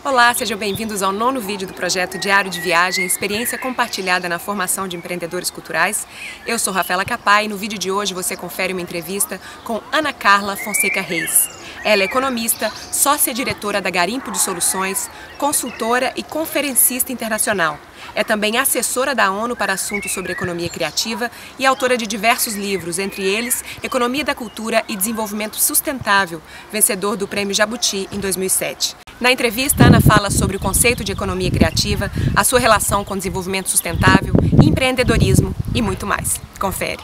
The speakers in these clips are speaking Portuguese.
Olá, sejam bem-vindos ao 9º vídeo do projeto Diário de Viagem, experiência compartilhada na formação de empreendedores culturais. Eu sou Rafaela Capay e no vídeo de hoje você confere uma entrevista com Ana Carla Fonseca Reis. Ela é economista, sócia-diretora da Garimpo de Soluções, consultora e conferencista internacional. É também assessora da ONU para assuntos sobre economia criativa e autora de diversos livros, entre eles Economia da Cultura e Desenvolvimento Sustentável, vencedor do Prêmio Jabuti em 2007. Na entrevista, Ana fala sobre o conceito de economia criativa, a sua relação com desenvolvimento sustentável, empreendedorismo e muito mais. Confere.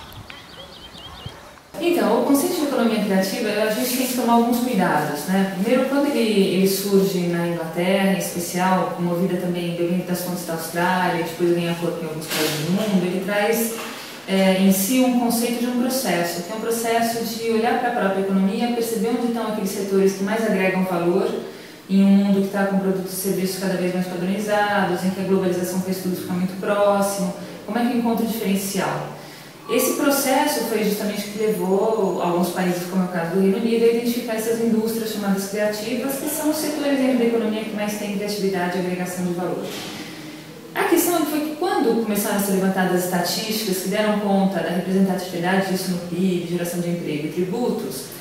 Então, o conceito de economia criativa, a gente tem que tomar alguns cuidados, né? Primeiro, quando ele surge na Inglaterra, em especial, movida também bebendo das fontes da Austrália, depois ganha corpo em alguns países do mundo, ele traz em si um conceito de um processo, que é um processo de olhar para a própria economia, perceber onde estão aqueles setores que mais agregam valor, em um mundo que está com produtos e serviços cada vez mais padronizados, em que a globalização fez tudo ficar muito próximo, como é que encontra o diferencial? Esse processo foi justamente o que levou alguns países, como é o caso do Reino Unido, a identificar essas indústrias chamadas criativas, que são os setores dentro da economia que mais têm criatividade e agregação de valor. A questão foi que quando começaram a ser levantadas estatísticas que deram conta da representatividade disso no PIB, geração de emprego e tributos,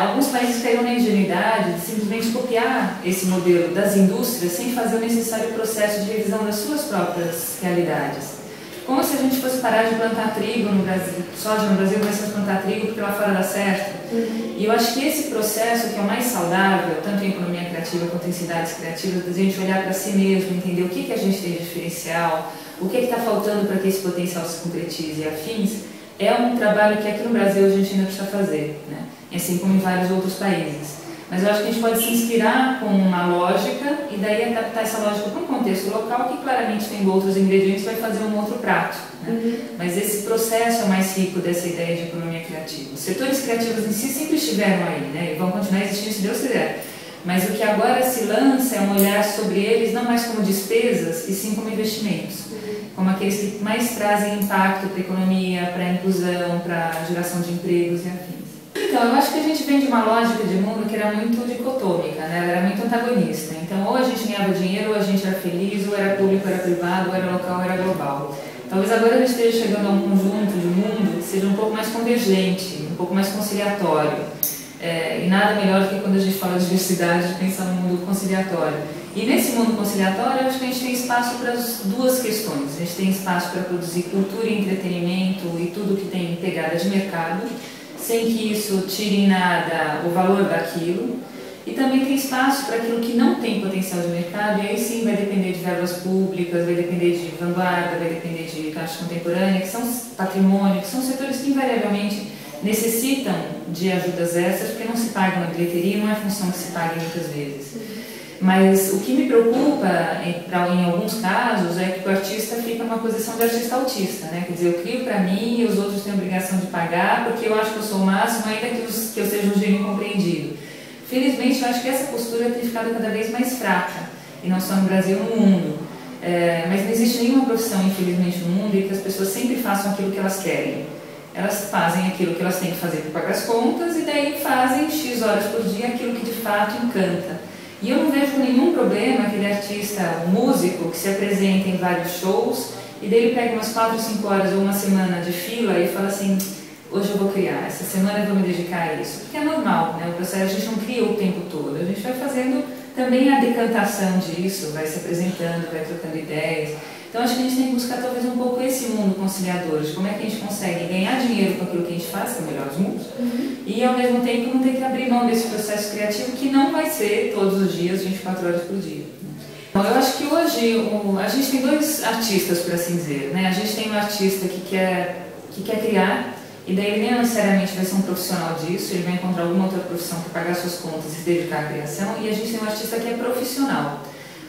alguns países caíram na ingenuidade de simplesmente copiar esse modelo das indústrias sem fazer o necessário processo de revisão das suas próprias realidades. Como se a gente fosse parar de plantar trigo no Brasil, soja no Brasil, mas se plantar trigo porque lá fora dá certo. E eu acho que esse processo, que é o mais saudável, tanto em economia criativa quanto em cidades criativas, da gente olhar para si mesmo, entender o que a gente tem de diferencial, o que está faltando para que esse potencial se concretize e afins, é um trabalho que aqui no Brasil a gente ainda precisa fazer, né? Assim como em vários outros países. Mas eu acho que a gente pode se inspirar com uma lógica e daí adaptar essa lógica para um contexto local que claramente tem outros ingredientes e vai fazer um outro prato, né? Mas esse processo é mais rico dessa ideia de economia criativa. Os setores criativos em si sempre estiveram aí, né? E vão continuar existindo se Deus quiser. Mas o que agora se lança é um olhar sobre eles não mais como despesas, e sim como investimentos. Como aqueles que mais trazem impacto para a economia, para a inclusão, para a geração de empregos e afins. Então, eu acho que a gente vem de uma lógica de mundo que era muito dicotômica, né? Ela era muito antagonista. Então, ou a gente ganhava dinheiro, ou a gente era feliz, ou era público, ou era privado, ou era local, ou era global. Talvez agora a gente esteja chegando a um conjunto de mundo que seja um pouco mais convergente, um pouco mais conciliatório. E nada melhor do que quando a gente fala de diversidade, pensar no mundo conciliatório. E nesse mundo conciliatório, eu acho que a gente tem espaço para as duas questões. A gente tem espaço para produzir cultura e entretenimento e tudo que tem pegada de mercado, sem que isso tire em nada o valor daquilo. E também tem espaço para aquilo que não tem potencial de mercado, e aí sim vai depender de verbas públicas, vai depender de vanguarda, vai depender de caixa contemporânea, que são patrimônio, que são setores que invariavelmente necessitam de ajudas extras, porque não se pagam na bilheteria, não é função que se pague muitas vezes. Mas o que me preocupa, em alguns casos, é que o artista fica numa posição de artista autista, né? Quer dizer, eu crio para mim e os outros têm a obrigação de pagar porque eu acho que eu sou o máximo, ainda que eu seja um gênio incompreendido. Felizmente, eu acho que essa postura tem ficado cada vez mais fraca, e não só no Brasil, no mundo. Mas não existe nenhuma profissão, infelizmente, no mundo em que as pessoas sempre façam aquilo que elas querem. Elas fazem aquilo que elas têm que fazer para pagar as contas e daí fazem X horas por dia aquilo que de fato encanta. E eu não vejo nenhum problema aquele artista, o músico, que se apresenta em vários shows e daí ele pega umas 4 ou 5 horas ou uma semana de fila e fala assim, hoje eu vou criar, essa semana eu vou me dedicar a isso. Porque é normal, né? O processo a gente não cria o tempo todo, a gente vai fazendo também a decantação disso, vai se apresentando, vai trocando ideias. Então acho que a gente tem que buscar talvez um pouco esse mundo conciliador, de como é que a gente consegue ganhar dinheiro com aquilo que a gente faz, que é o melhor dos mundos, e ao mesmo tempo não ter que abrir mão desse processo criativo que não vai ser todos os dias, 24 horas por dia. Então, eu acho que hoje a gente tem dois artistas, por assim dizer, né? A gente tem um artista que quer criar, e daí ele nem necessariamente vai ser um profissional disso, ele vai encontrar alguma outra profissão para pagar suas contas e se dedicar à criação, e a gente tem um artista que é profissional.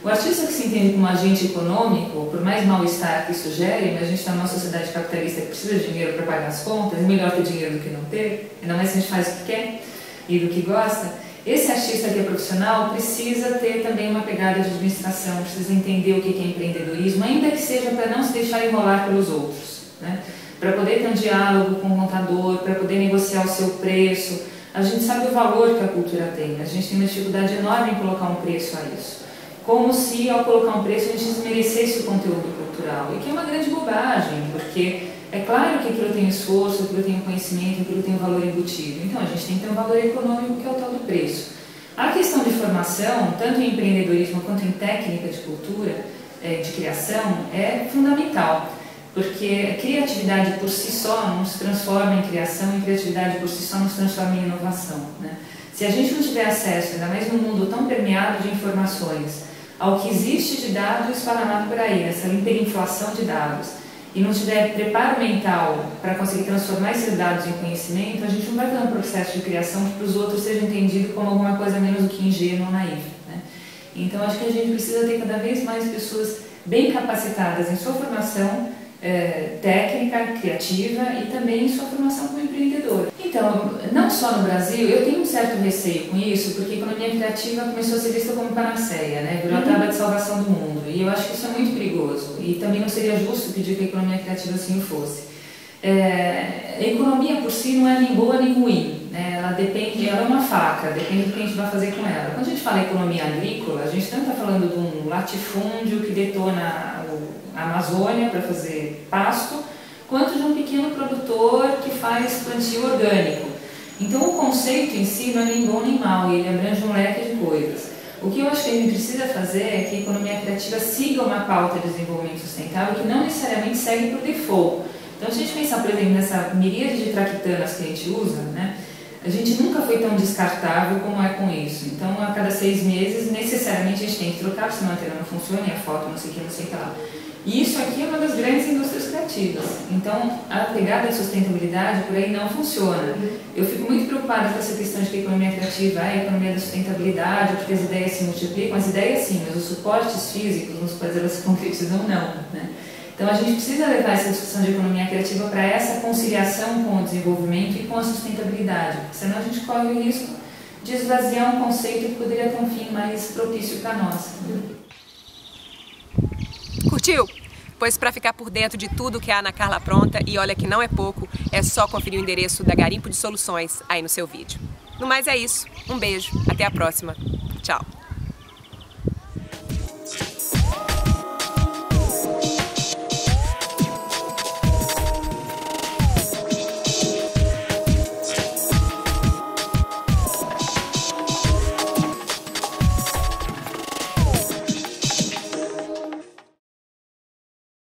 O artista que se entende como agente econômico, por mais mal-estar que isso gere, mas a gente está numa sociedade capitalista que precisa de dinheiro para pagar as contas, é melhor ter dinheiro do que não ter, ainda mais se a gente faz o que quer e do que gosta. Esse artista que é profissional precisa ter também uma pegada de administração, precisa entender o que é empreendedorismo, ainda que seja para não se deixar enrolar pelos outros, né? Para poder ter um diálogo com o contador, para poder negociar o seu preço. A gente sabe o valor que a cultura tem, a gente tem uma dificuldade enorme em colocar um preço a isso. como se ao colocar um preço a gente desmerecesse o conteúdo cultural, e que é uma grande bobagem, porque é claro que aquilo tem esforço, aquilo tem conhecimento, aquilo tem um valor embutido, então a gente tem que ter um valor econômico que é o tal do preço. A questão de formação, tanto em empreendedorismo quanto em técnica de cultura, de criação, é fundamental, porque a criatividade por si só não se transforma em criação, e criatividade por si só não se transforma em inovação, né? Se a gente não tiver acesso, ainda mais num mundo tão permeado de informações, ao que existe de dados esparramado por aí, essa hiperinflação de dados, e não tiver preparo mental para conseguir transformar esses dados em conhecimento, a gente não vai ter um processo de criação que para os outros seja entendido como alguma coisa menos do que ingênuo ou naif, né? Então acho que a gente precisa ter cada vez mais pessoas bem capacitadas em sua formação técnica, criativa e também em sua formação como empreendedor. Então, não só no Brasil, eu tenho um certo receio com isso, porque a economia criativa começou a ser vista como panaceia, né? Virou a tábua de salvação do mundo, e eu acho que isso é muito perigoso, e também não seria justo pedir que a economia criativa assim o fosse. A economia por si não é nem boa nem ruim, né? Ela é uma faca, depende do que a gente vai fazer com ela. Quando a gente fala em economia agrícola, a gente tanto está falando de um latifúndio que detona a Amazônia para fazer pasto, quanto de um pequeno produtor que faz plantio orgânico. Então o conceito em si não é nem bom nem mal, ele abrange um leque de coisas. O que eu acho que a gente precisa fazer é que a economia criativa siga uma pauta de desenvolvimento sustentável que não necessariamente segue por default. Então se a gente pensar, por exemplo, nessa miríade de traquitanas que a gente usa, né, a gente nunca foi tão descartável como é com isso. Então a cada 6 meses necessariamente a gente tem que trocar, senão a antena não funciona, e a foto não sei o que, não sei o que lá. E isso aqui é uma das grandes indústrias criativas. Então, a pegada de sustentabilidade por aí não funciona. Eu fico muito preocupada com essa questão de que a economia criativa é a economia da sustentabilidade, porque as ideias se multiplicam, as ideias sim, mas os suportes físicos nos quais elas se concretizam não, né? Então, a gente precisa levar essa discussão de economia criativa para essa conciliação com o desenvolvimento e com a sustentabilidade, senão a gente corre o risco de esvaziar um conceito que poderia ter um fim mais propício para nós. Curtiu? Pois para ficar por dentro de tudo que a Ana Carla apronta, e olha que não é pouco, é só conferir o endereço da Garimpo de Soluções aí no seu vídeo. No mais é isso, um beijo, até a próxima, tchau!